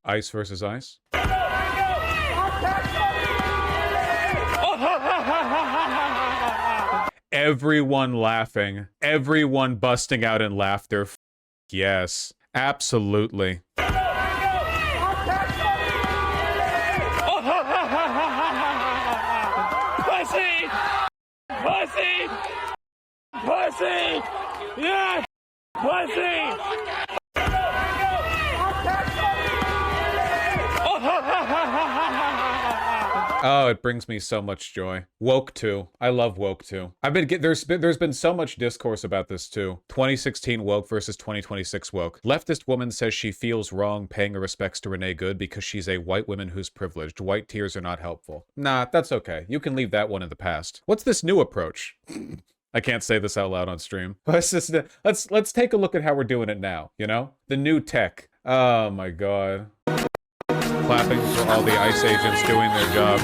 Ice versus ice. Everyone laughing. Everyone busting out in laughter. Yes, absolutely. Pussy! Pussy! Pussy! Yeah! Pussy! Oh, it brings me so much joy. Woke 2. I love Woke 2. There's been so much discourse about this too. 2016 woke versus 2026 woke. Leftist woman says she feels wrong paying her respects to Renee Good because she's a white woman who's privileged. White tears are not helpful. Nah, that's okay. You can leave that one in the past. What's this new approach? I can't say this out loud on stream. Let's take a look at how we're doing it now, you know? The new tech. Oh my god. Clapping for all the ICE agents doing their job.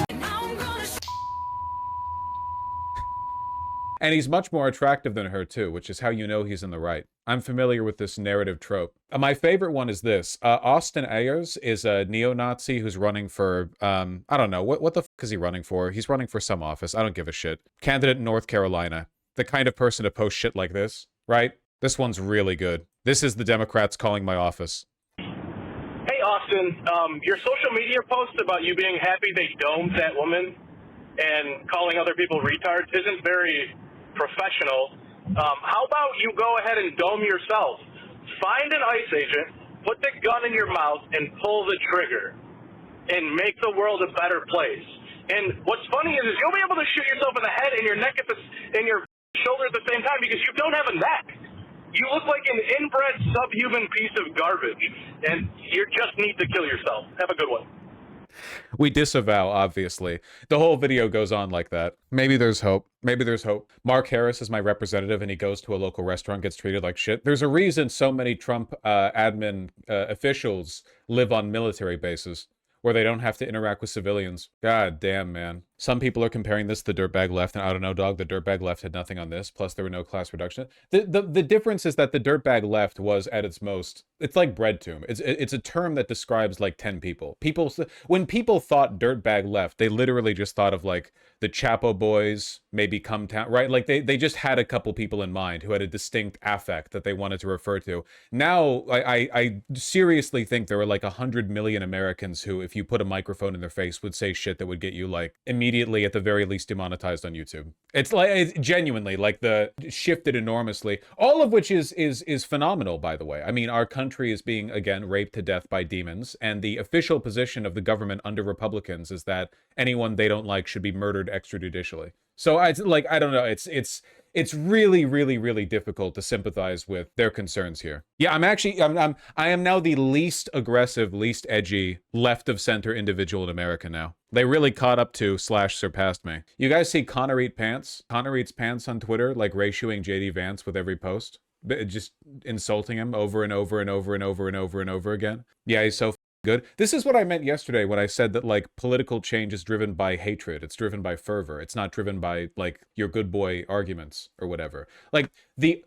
And he's much more attractive than her too, which is how you know he's in the right. I'm familiar with this narrative trope. My favorite one is this. Austin Ayers is a neo-Nazi who's running for, I don't know, what the fuck is he running for? He's running for some office. I don't give a shit. Candidate in North Carolina. The kind of person to post shit like this, right? This one's really good. This is the Democrats calling my office. Hey, Austin, your social media post about you being happy they domed that woman and calling other people retards isn't very professional. How about you go ahead and dome yourself? Find an ICE agent, put the gun in your mouth, and pull the trigger, and make the world a better place. And what's funny is you'll be able to shoot yourself in the head and your neck and your shoulder at the same time because you don't have a neck. You look like an inbred subhuman piece of garbage, and you just need to kill yourself. Have a good one. We disavow, obviously. The whole video goes on like that. Maybe there's hope. Maybe there's hope. Mark Harris is my representative, and he goes to a local restaurant, gets treated like shit. There's a reason so many Trump admin officials live on military bases, where they don't have to interact with civilians. God damn, man. Some people are comparing this to the dirtbag left, and I don't know, dog, the dirtbag left had nothing on this, plus there were no class reduction. The difference is that the dirtbag left was at its most, it's like bread tomb. It's a term that describes like 10 people. When people thought dirtbag left, they literally just thought of like the Chapo boys, maybe Come Town, right? Like they just had a couple people in mind who had a distinct affect that they wanted to refer to. Now, I seriously think there were like 100 million Americans who, if you put a microphone in their face, would say shit that would get you like immediately at the very least demonetized on YouTube. It's like, it's genuinely like the shifted enormously, all of which is phenomenal, by the way. I mean, our country is being again raped to death by demons, and the official position of the government under Republicans is that anyone they don't like should be murdered extrajudicially. So I don't know, it's really, really, really difficult to sympathize with their concerns here. Yeah, I am now the least aggressive, least edgy, left of center individual in America now. They really caught up to / surpassed me. You guys see Connor Eat Pants? Connor Eats Pants on Twitter, like ratioing JD Vance with every post. Just insulting him over and over and over and over and over and over again. Yeah, he's so good. This is what I meant yesterday when I said that like political change is driven by hatred. It's driven by fervor. It's not driven by like your good boy arguments or whatever. Like the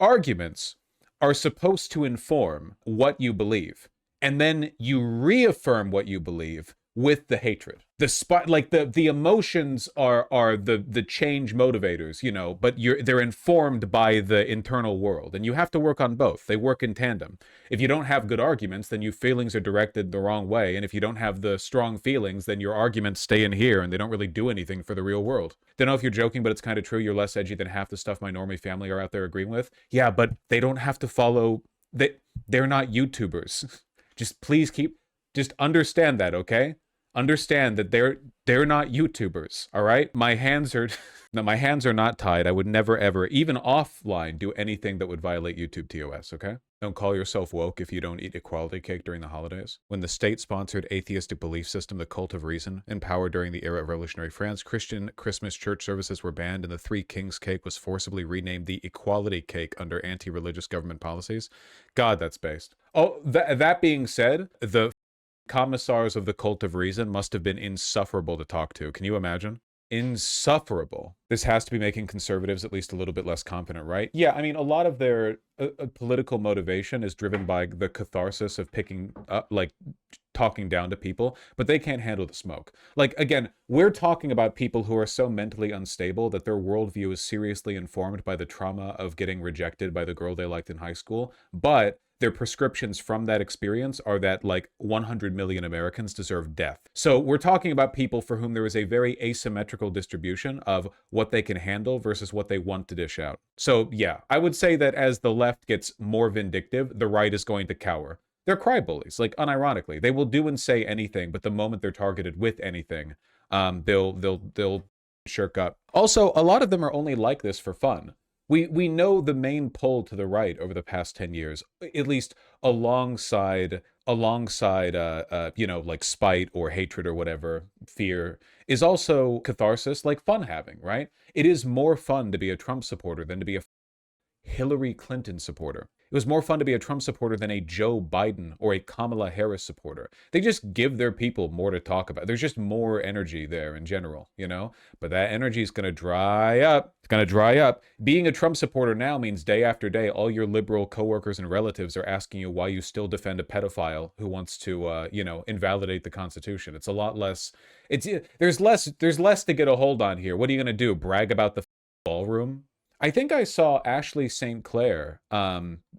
arguments are supposed to inform what you believe, and then you reaffirm what you believe with the hatred. The emotions are the change motivators, you know, but they're informed by the internal world, and you have to work on both. They work in tandem. If you don't have good arguments, then your feelings are directed the wrong way, and if you don't have the strong feelings, then your arguments stay in here and they don't really do anything for the real world. Don't know if you're joking, but it's kind of true. You're less edgy than half the stuff my normie family are out there agreeing with. Yeah, but they don't have to follow. They're not YouTubers. Just understand that, okay? Understand that they're not YouTubers, all right? My hands are not tied. I would never ever, even offline, do anything that would violate YouTube TOS, okay? Don't call yourself woke if you don't eat equality cake during the holidays. When the state-sponsored atheistic belief system, the Cult of Reason, in power during the era of Revolutionary France, Christian Christmas church services were banned and the Three Kings cake was forcibly renamed the Equality Cake under anti-religious government policies. God, that's based. Oh, that being said, the commissars of the Cult of Reason must have been insufferable to talk to. Can you imagine? insufferable. This has to be making conservatives at least a little bit less confident, right? Yeah, I mean, a lot of their political motivation is driven by the catharsis of picking up, like, talking down to people, but they can't handle the smoke. Like, again, we're talking about people who are so mentally unstable that their worldview is seriously informed by the trauma of getting rejected by the girl they liked in high school, but their prescriptions from that experience are that, like, 100 million Americans deserve death. So we're talking about people for whom there is a very asymmetrical distribution of what they can handle versus what they want to dish out. So yeah, I would say that as the left gets more vindictive, the right is going to cower. They're crybullies, like, unironically. They will do and say anything, but the moment they're targeted with anything, they'll shirk up. Also, a lot of them are only like this for fun. We know the main pull to the right over the past 10 years, at least alongside you know, like spite or hatred or whatever, fear, is also catharsis, like fun having, right? It is more fun to be a Trump supporter than to be a Hillary Clinton supporter. It was more fun to be a Trump supporter than a Joe Biden or a Kamala Harris supporter. They just give their people more to talk about. There's just more energy there in general, you know? But that energy is going to dry up. It's going to dry up. Being a Trump supporter now means day after day, all your liberal coworkers and relatives are asking you why you still defend a pedophile who wants to, you know, invalidate the Constitution. It's a lot less. There's less to get a hold on here. What are you going to do? Brag about the ballroom? I think I saw Ashley St. Clair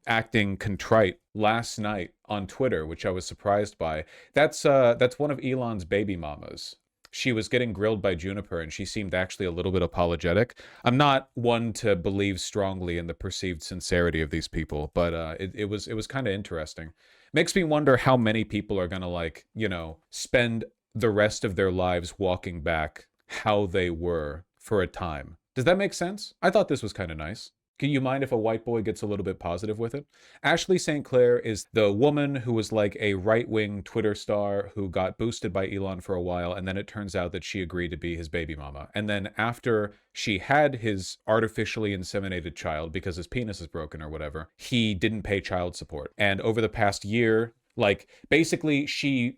acting contrite last night on Twitter, which I was surprised by. That's one of Elon's baby mamas. She was getting grilled by Juniper, and she seemed actually a little bit apologetic. I'm not one to believe strongly in the perceived sincerity of these people, but it was kind of interesting. Makes me wonder how many people are gonna, like, you know, spend the rest of their lives walking back how they were for a time. Does that make sense? I thought this was kind of nice. Can you mind if a white boy gets a little bit positive with it? Ashley St. Clair is the woman who was like a right-wing Twitter star who got boosted by Elon for a while, and then it turns out that she agreed to be his baby mama. And then after she had his artificially inseminated child, because his penis is broken or whatever, he didn't pay child support. And over the past year, like, basically, she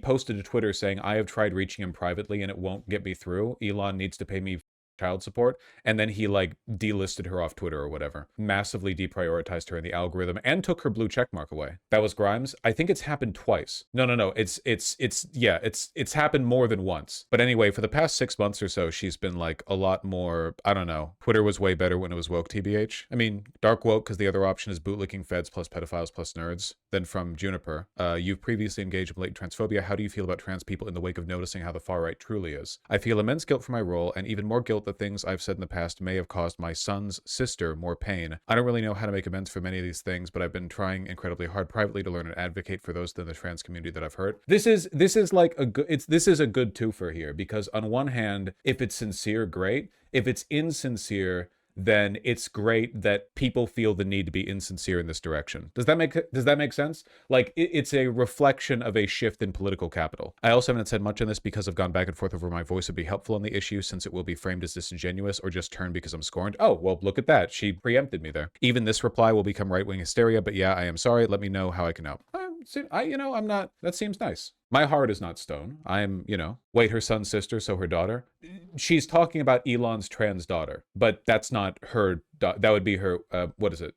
posted to Twitter saying, I have tried reaching him privately and it won't get me through. Elon needs to pay me child support, and then he, like, delisted her off Twitter or whatever, massively deprioritized her in the algorithm, and took her blue check mark away. That was Grimes. I think it's happened twice. No. It's happened more than once. But anyway, for the past 6 months or so, she's been, like, a lot more, I don't know. Twitter was way better when it was woke, TBH. I mean, dark woke, because the other option is bootlicking feds plus pedophiles plus nerds. Then from Juniper, you've previously engaged in blatant transphobia. How do you feel about trans people in the wake of noticing how the far right truly is? I feel immense guilt for my role, and even more guilt that things I've said in the past may have caused my son's sister more pain. I don't really know how to make amends for many of these things, but I've been trying incredibly hard privately to learn and advocate for those in the trans community that I've hurt. This is like a good, this is a good twofer here, because on one hand, if it's sincere, great. If it's insincere, then it's great that people feel the need to be insincere in this direction. Does that make sense? Like, it's a reflection of a shift in political capital. I also haven't said much on this because I've gone back and forth over my voice would be helpful on the issue, since it will be framed as disingenuous or just turned because I'm scorned. Oh, well, look at that. She preempted me there. Even this reply will become right-wing hysteria, but yeah, I am sorry. Let me know how I can help. I'm not, that seems nice. My heart is not stone. I'm, wait, her son's sister, so her daughter. She's talking about Elon's trans daughter, but that's not her. That would be her, what is it?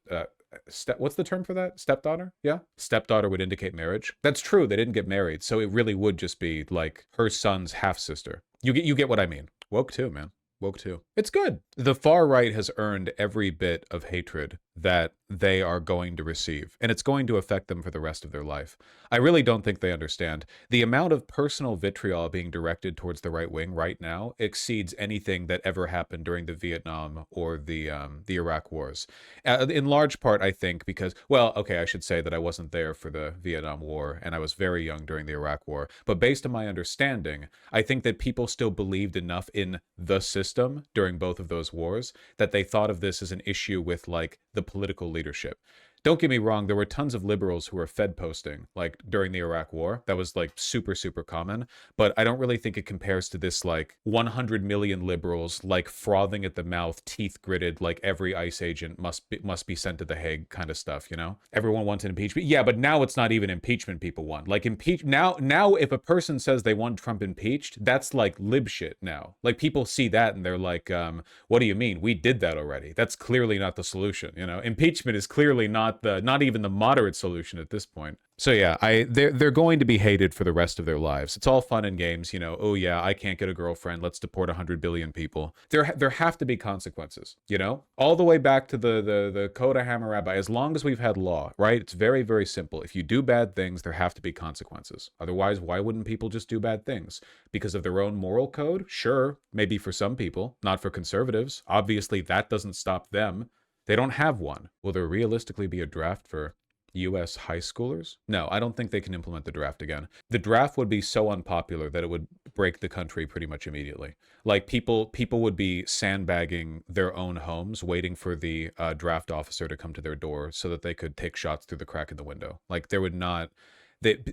What's the term for that? Stepdaughter? Yeah. Stepdaughter would indicate marriage. That's true. They didn't get married. So it really would just be like her son's half sister. You get what I mean. Woke too, man. Woke too. It's good. The far right has earned every bit of hatred that they are going to receive, and it's going to affect them for the rest of their life. I really don't think they understand. The amount of personal vitriol being directed towards the right wing right now exceeds anything that ever happened during the Vietnam or the Iraq wars. In large part, I think, because, well, okay, I should say that I wasn't there for the Vietnam War, and I was very young during the Iraq War. But based on my understanding, I think that people still believed enough in the system during both of those wars that they thought of this as an issue with, like, the political leadership. Don't get me wrong, there were tons of liberals who were Fed posting, like, during the Iraq War. That was, like, super, super common. But I don't really think it compares to this, like, 100 million liberals, like, frothing at the mouth, teeth gritted, like, every ICE agent must be sent to The Hague kind of stuff, you know? Everyone wanted impeachment. Yeah, but now it's not even impeachment people want. Like, now if a person says they want Trump impeached, that's, like, lib shit now. Like, people see that and they're like, what do you mean? We did that already. That's clearly not the solution, you know? Impeachment is clearly not even the moderate solution at this point. So yeah, they're going to be hated for the rest of their lives. It's all fun and games, you know. Oh yeah, I can't get a girlfriend. Let's deport 100 billion people. There have to be consequences, you know. All the way back to the Coda Hammurabi. As long as we've had law, right? It's very, very simple. If you do bad things, there have to be consequences. Otherwise, why wouldn't people just do bad things? Because of their own moral code? Sure, maybe for some people, not for conservatives. Obviously, that doesn't stop them. They don't have one. Will there realistically be a draft for US high schoolers? No, I don't think they can implement the draft again. The draft would be so unpopular that it would break the country pretty much immediately. Like, people would be sandbagging their own homes, waiting for the draft officer to come to their door so that they could take shots through the crack in the window. Like, there would not...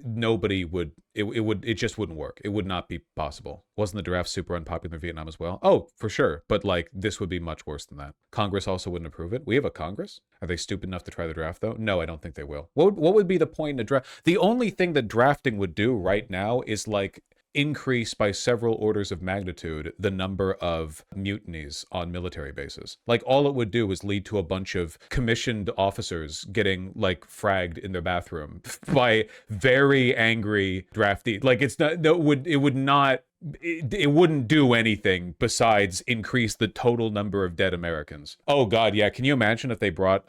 nobody would, it just wouldn't work. It would not be possible. Wasn't the draft super unpopular in Vietnam as well? Oh, for sure. But like, this would be much worse than that. Congress also wouldn't approve it. We have a Congress. Are they stupid enough to try the draft though? No, I don't think they will. What would be the point in a draft? The only thing that drafting would do right now is like increase by several orders of magnitude the number of mutinies on military bases. Like, all it would do is lead to a bunch of commissioned officers getting like fragged in their bathroom by very angry draftee. Like, it's not, it wouldn't do anything besides increase the total number of dead Americans. Oh god, yeah. Can you imagine if they brought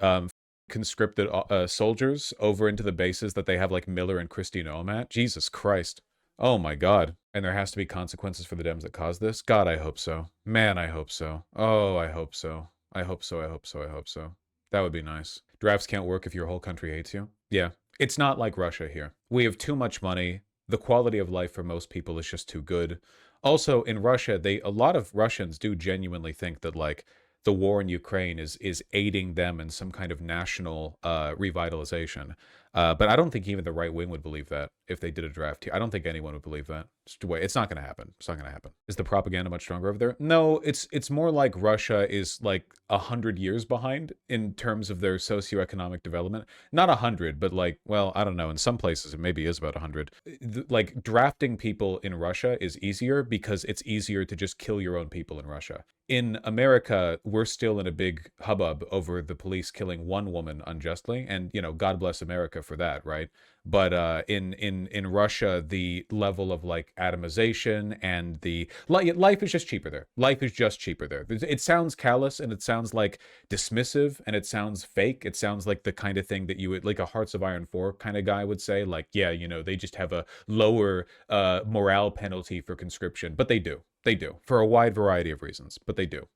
conscripted soldiers over into the bases that they have like Miller and Christie Noem at? Jesus Christ. Oh my god. And there has to be consequences for the Dems that caused this? God, I hope so. Man, I hope so. Oh, I hope so. I hope so, I hope so, I hope so. That would be nice. Drafts can't work if your whole country hates you. Yeah. It's not like Russia here. We have too much money. The quality of life for most people is just too good. Also, in Russia, a lot of Russians do genuinely think that, like, the war in Ukraine is aiding them in some kind of national revitalization. But I don't think even the right wing would believe that if they did a draft here. I don't think anyone would believe that. It's not going to happen. It's not going to happen. Is the propaganda much stronger over there? No, it's more like Russia is like 100 years behind in terms of their socioeconomic development. Not 100, but like, well, I don't know. In some places, it maybe is about 100. Like, drafting people in Russia is easier because it's easier to just kill your own people in Russia. In America, we're still in a big hubbub over the police killing one woman unjustly, and, you know, God bless America for that, right? But in Russia, the level of like atomization and the life is just cheaper there. Life is just cheaper there. It sounds callous and it sounds like dismissive and it sounds fake. It sounds like the kind of thing that you would, like a Hearts of Iron 4 kind of guy would say, like, yeah, you know, they just have a lower morale penalty for conscription, but they do. They do, for a wide variety of reasons, but they do.